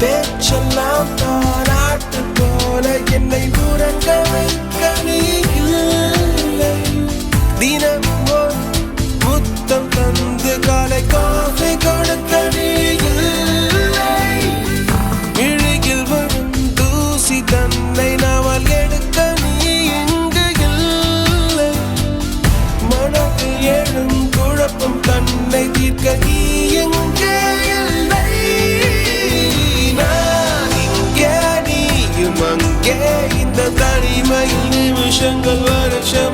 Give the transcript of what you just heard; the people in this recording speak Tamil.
பேச்செல்லாம் தாராட்டு போல என்னை உறங்க வைக்க நீ இல்லை. தினமும் ஒரு முத்தம் தந்து காலை காஃபி கொடுக்க நீ இல்லை. இழுகில் வரும் தூசி தன்னை நாவல் எடுக்க நீ இங்கு இல்லை. மனதில் எழும் குழப்பம் தன்னை தீர்க்க நீ எங்கே இல்லை. அங்கே இந்த தனிமையில் நிமிஷங்கள் வருஷம்